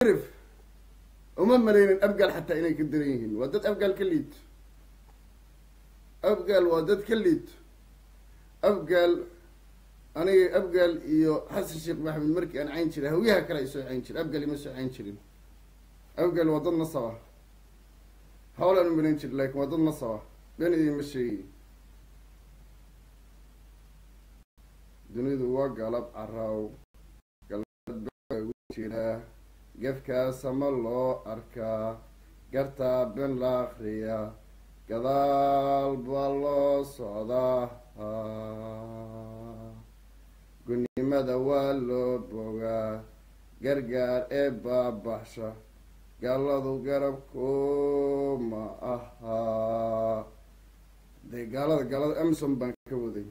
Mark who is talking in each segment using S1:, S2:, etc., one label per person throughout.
S1: عرف وما ملايين أبقال حتى إليك الدريهن ودت أبقال كليت أبقال ودت كليت أبقال أنا أبقال يو حسن الشيخ محمد مركي أنا عين شري هويها كلا يسوي عين شري أبقال يمسوي عين شري أبقال وضلنا صوا حاول أن بننشر لك وضلنا صوا بين ذي مشي دنيا واقع لب عراو قلب وجهنا قفك سما الله أركا قرتا بن الآخرية قذال بالله صدا قني مدى والو بوغا قرقار إبا بحشا قالوا قربكم أها دي قالوا أمسهم بانكودي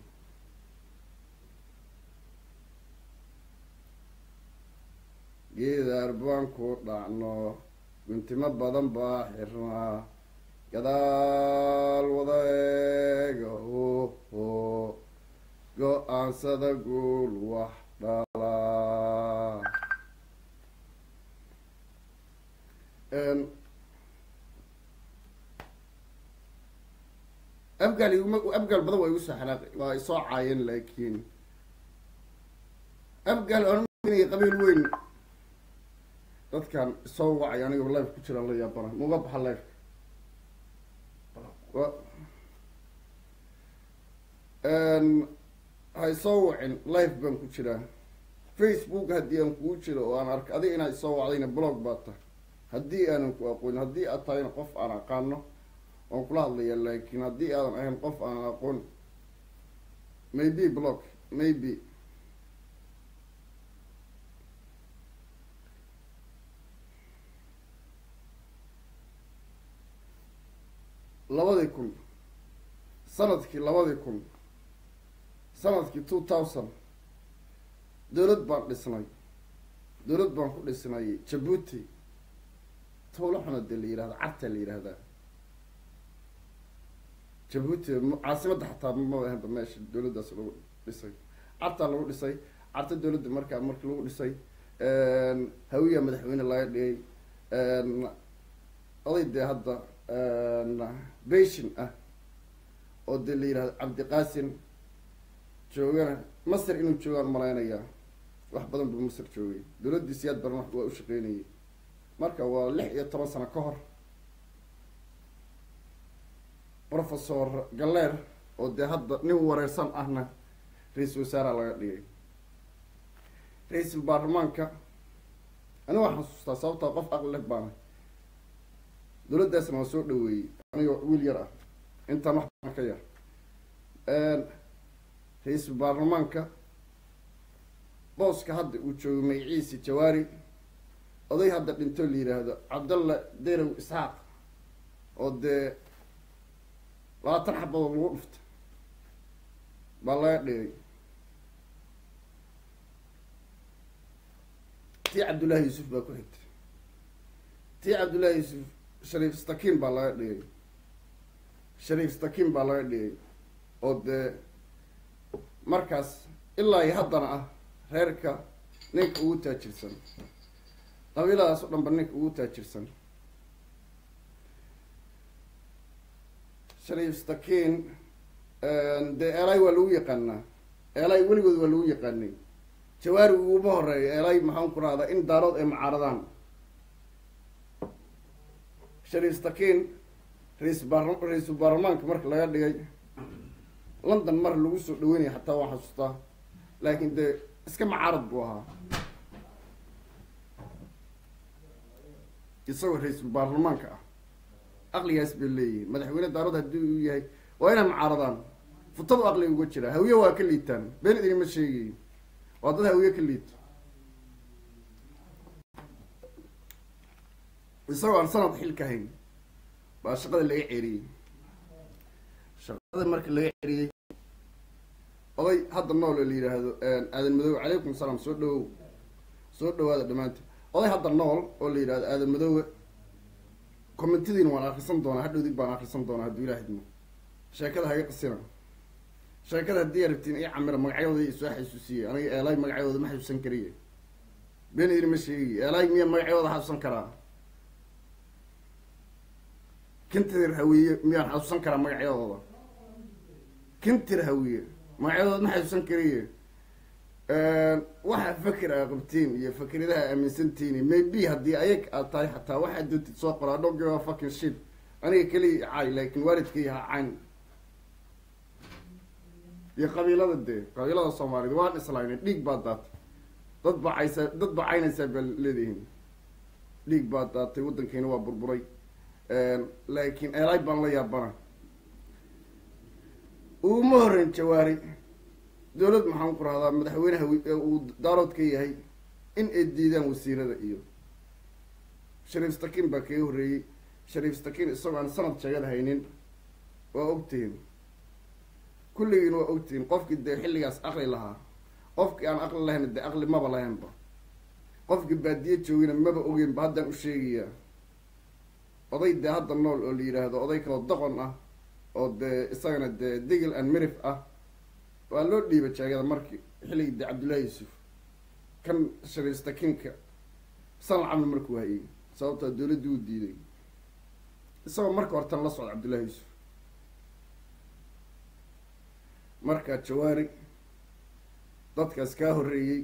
S1: جيدار بانكو دعنو كنت مبادن باحرنا قدال وضيق هو قو أنسد قول وحدالا أبقى البضوء يوسع حلاقي ويصع عين لكن أبقى الأرميني قبيل وين dad kan soo wacay aniga live ku jira la yaabana muga baxa live hay soo wacin live ban ku jira Facebook hadii aan ku jiro oo aan arko adiga inaad soo wacdayna blog baata hadii aan ku aqoon hadii aad tahay qof aan aqaano oo kula hadlayo laakiin hadii aadan ahayn qof aan aqoon maybe blog maybe labadii kun sanadkii 2000 dowlad baan dhisnay dowlad baan ku dhisnay Djibouti towlo xunada la yiraahdo carta la yiraahdo Djibouti caasimadda xataa ma ahan meesha dowladdaas lagu dhisay carta lagu dhisay carta dowladda markii lagu dhisay hawiya madaxweyne laga dhigay odayda hadda بيشن oo de la yiraahdo Cabdi Qaasim joogana Masar inuu joogan malaynaya wax badan buu Masar joogay dawladda siyaad baran wax waa u shaqeynayay marka waa 16 sano ka hor professor Galler oo de hadda nin wareersan ahna ra'iisul wasaare laga dhigay ra'iisul baarlamaanka ana waxaan xasuustaa sababta qof aqli baan dowladdaasna waa soo dhaweeyay aniga wiil yar ah intaan wax ka yar ra'iisul baarlamaanka booska hadda uu joogo magaciisa Jawaari oday hadda dhinto la yiraahdo Cabdalla Deerow Isxaaq oo de 20 xabad lagu dhuftay baa laga dhigay tii Cabdullaahi Yuusuf baa ku xigtay tii Cabdullaahi Yuusuf شريف ستاكين بالله دي شريف ستاكين بالله دي او de markaas ilaa haddana reerka ninka ugu taajirsan qabiiladaas oo dhanba ninka ugu taajirsan shariif ستاكين de elay waa lagu yaqaanaa elay weligood waa lagu yaqaanay Jawaari ugu horeeyay elay maxaan ku raada in daarood ay macaaradaan شريف ستاكين رئيس برلمان كمرك لا يدعي لندن مر لوسو دويني حتى واحد سطا لكن ده اسكما عرض بوها يسوي رئيس البرلمان كا أغلي يسبي لي مدحوين دارود هدو يهي وين معارضان فطلوا أغلي وجهه هوية واكليتان بين ذي مشي وضد هوية كليت يسوي عن سنة حيل كهين بقى الشغل اللي يعيري الشغل المركز اللي يعيري أي هذا النول اللي هذا المدو عليكم السلام سودو هذا دمانتي أي هذا النول اللي هذا المدو كومنتين وانا خصم دونا هادو ديك بانا خصم دونا هادو إلى هدمو شاكلها هي قصيرة شاكلها دي ربتين إيه عمرة مقعيوضي سواحي سوسية أنا لاي مقعيوضي ما حيو سنكرية been idinma sheegi eelaay miyaa magacyadooda xasuusan karaa kintir hawiye miyaan xasuusan karaa magacyadooda kintir hawiye magacyadooda ma xasuusan kariye waxaa fakir aa qabtiin iyo fakradaha aaminsantiini maybe haddii ayag aad tahay xataa waxaad doontid soo qoraa don't give a fucking shit aniga keliya caay laakin waalidkay ha cayn iyo qabiilada dee qabiilada soomaaliyed waan islaynay dhiig baa daatay dad baa caynaysaa baa leedihiin dhiig baa daatay waddankeena waa burburay laakiin eelaay baan la yaabana uma horreyn jawaari dowlad maxaan ku rahdaa madaxweynaha uu daarood ka yahay in ay diidaan wasiirada iyo shariif stakin baa kaga horreeyey shariif stakin isagoo aan sanad sheegad haynin waa ogtihiin kulligiin waa ogtihiin qofkii dee xilligaas aqli lahaa qofkii aan aqli lahayn dee aqli maba lahaynba qofkii baadiye joogina maba ogeynba haddaan u sheegayaa oday dee hadda nool oo la yidhaahdo oday kaloo doqon ah oo dee isagana dee digil and mirif ah waa loo dhiiba jaagada markii xilligii dee cabdullaahi yuusuf kan shariif stakinka sanal camal markuu hayay sababtaa dowladdii uu diiday isagoo marka hortan la socda cabdullaahi yuusuf markaa jawaari dadkaas kaa horreeyey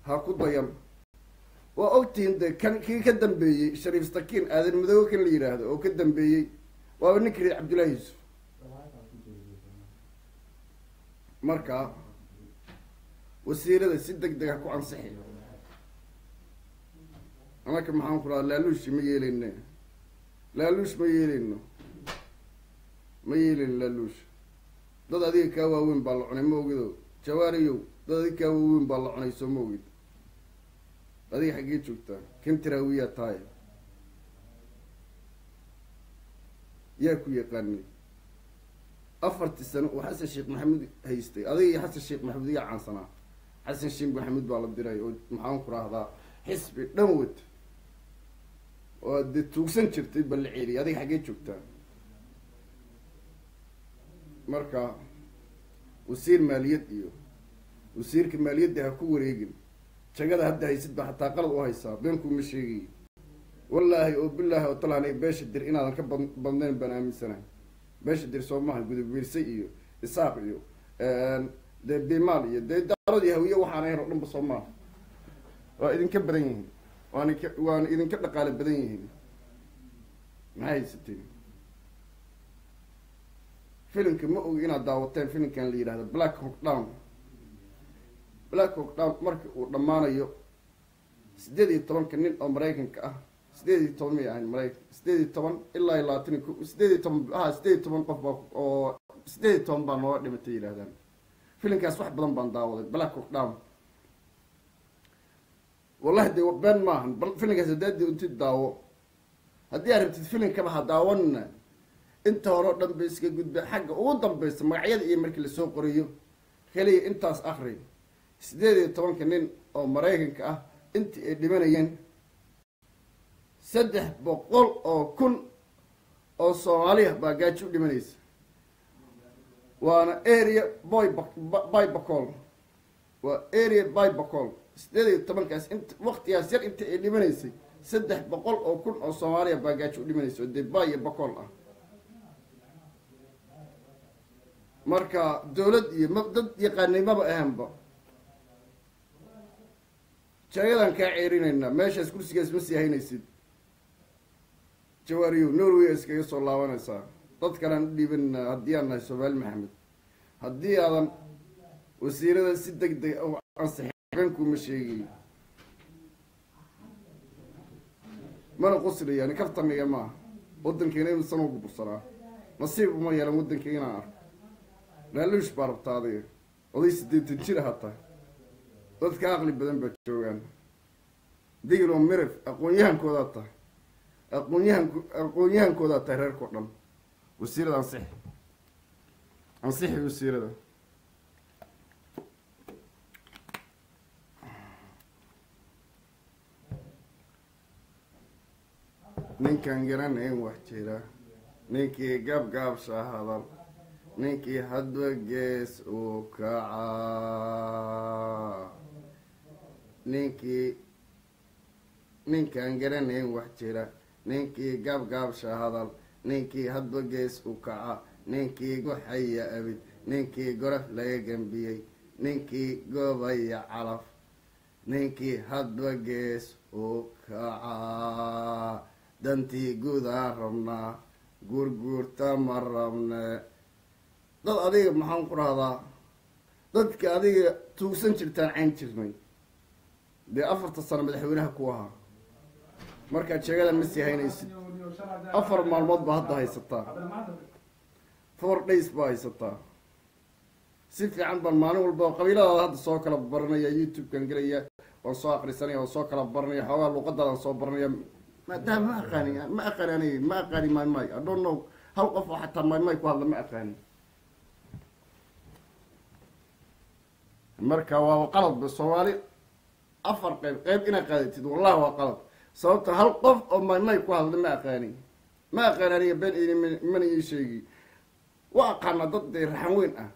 S1: ha ku dayan waa ogtihiin de kan kii ka dambeeyey shariif stakin aadan madoobe kan la yidhaahdo oo ka dambeeyey waaba ninkii reer cabdullaahi yuusuf marka wasiirada si deg deg ha ku ansixi anaka maxaan ku rahaa laaluushi ma yeeleyne laaluush ma yeeleyno ma yeeleyno laaluush dad adiga kaa waaweyn baa la cunay ma ogido jawaariyow dad adiga kaa waaweyn baa la cunay soo ma ogid adiga xaggee joogtaa kintiraawiyaa tahay yaa ku yaqaanay afartii sano uu xasan sheekh maxamuud haystay adiga iyo xasan sheekh maxamuud iyaa caansanaa xasan sheekh maxamuud baa la diray oo maxaan ku rahdaa xisbi dhan wad oo dee tuugsan jirtay bal la ceeliyay adiga xaggee joogtaa marka wasiir maaliyad iyo wasiirka maaliyadda ha ku wareegin jagada hadda haysid ba xataa qalad u haysaa beenkuuma sheegay wallaahi oo bilaahi oo talaanay beesha dir inaadan ka badnayn baan aaminsanahay beesha dir soomaha gudubiirsay iyo isaaq iyo dee bimaal iyo dee daarad iyo hawiye waxaana hero dhanba soomaha waa idinka badan yihiin waana idinka dhaqaale badan yihiin maxay haysateen filimka ma ogi inaad daawateen filimkan la yidhahdo black hawk down black hawk down markii uu dhammaanayo 18 nin oo maraykanka ah 18 may ahayn maraykan 18 ilaa 18 qof baa oo 18 baa nooga dhimatay yidhahdaan filimkaas wax badan baan daawaday black hawk down wallahi dee been maahan filimkaas hadaadii untid daawo haddii aad rabtid filimkaba ha daawanna inta hore o dhan ba iska gudba xagga ugu dambaysa magacyada iyo markii lasoo qoriyo keliya intaas akri 18 nin oo maraykanka ah intii ay dhimanayeen 300,000 oo soomaaliya baa gaajo u dhimanaysa waana area by bacol waa area by bacol 18kaas int waqtigaas yar inta ay dhimanaysay 300,000 oo soomaaliya baa gaajo u dhimanaysa oo dee bay iyo bacol ah marka dowlad iyo dad yaqaanay maba ahanba jagadan kaa ceerinaynaa meeshaas kursigaas ma sii haynaysid jawaariyow norway iskaga soo laabanaysaa dad kalean u dhiibanaa haddii aan nahay soomaali maxamed haddii aadan wasiirada si deg deg u ansixin beenkuuma sheegay mana qusliyaani kaftaniga maaha waddankeena inu san ugu bursanaa nasiib uma yeelan waddankeyga inaan arko laaluush baa rabtaa adiga oday 80 jir aha tahay dadka aqli badan baa joogaan digil oo mirif aqoon-yahankoodaa tahay aqoon-yahankoodaa tahay reerkao dhan wasiirada ansixi wasiirada ninkan garanayn wax jira ninkii gaabgaabsha hadal ninkii hadba gees uu kacaa ninkaan garanayn wax jira, ninkii gaabgaabsha hadal, ninkii hadba gees u kaca, ninkii goxaya abid, ninkii goraf laga gambiyey, ninkii goobaya calaf, ninkii hadba gees u kaca. dantii guudaan rabnaa, guurguurta ma rabne. dad adiga maxaan ku rahdaa, dadka adiga tuugsan jirtaan cayn jirnay, dee 4 sano madaxweynaha ku ahaa, markaad sheegada ma sii haynaysid. 4 maalmood baa hadda haysataa, 4 days baa haysataa. si fiican baan maalin walba qabiiladaada hadda soo kala baranaya, youtube-kan gelaya, waan soo akrisanaya, waan soo kala baranaya, xoogaa luuqadaadaan soo baranaya. maadaama ma aqaani maymay, I don't know hal qof oo xataa maymay ku hadla ma aqaani. marka waa qalad ba Soomaali 4 qayb inaad qaadatid, wallahi waa qalad. sababta hal qof oo maymay ku hadla ma aqaani aniga been mana ii sheegi. waa aqaana dad dee raxan weyn ah,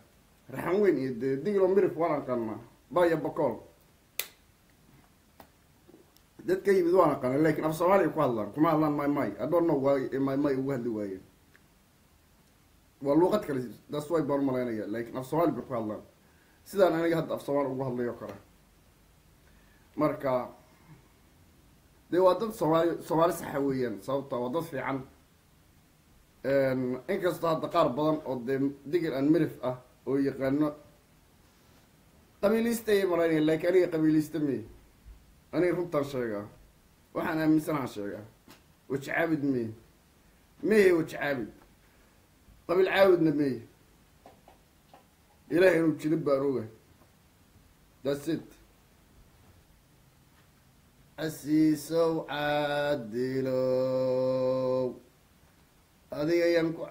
S1: raxan weyn iyo dee diglo mirif waan aqaanaa, baya bakool dadka yimid waan aqaana, laakiin af Soomaaliya ku hadlaan kuma hadlaan maymay. I don't know why maymay ugu hadli waayeen, waa luuqad kale, that's why baan malaynaya, laakiin af Soomaali bay ku hadlaan sidaan aniga hadda af Soomaali ugu hadlayo kale. marka dee waa dad Soomaali saxa weeyaan, sababta waa dad fiican. inkastoo hadda qaar badan oo dee digil aan mirif ah oo yaqaano qabiilista ay malaynaya, laakiin aniga qabiilista mey, aniga runtaan sheegaa, waxaan aaminsanaha sheegaa. waji caabid meye waji caabid, qabiil caabidna meye, ilaahay inuu jilib baan oga, that's it. casiisow caadilow, adiga ayaan ku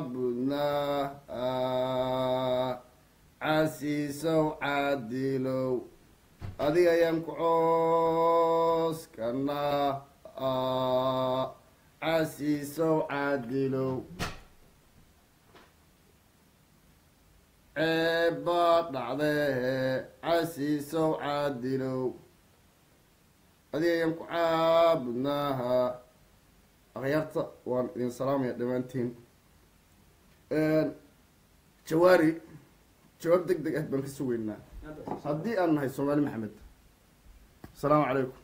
S1: caabudnaa. casiisow caadilow, adiga ayaan ku cooskanaa. casiisow caadilow, ceebbaa dhacdee. casiisow caadilow, adiga ayaan ku caabudnaaha. akhyaarta waan idin salaamaya dhammaantiin. jawaari jawaab deg deg ah baan ka sugeynaa haddii aan nahay Soomaali Maxamed. asalaamu calaykum.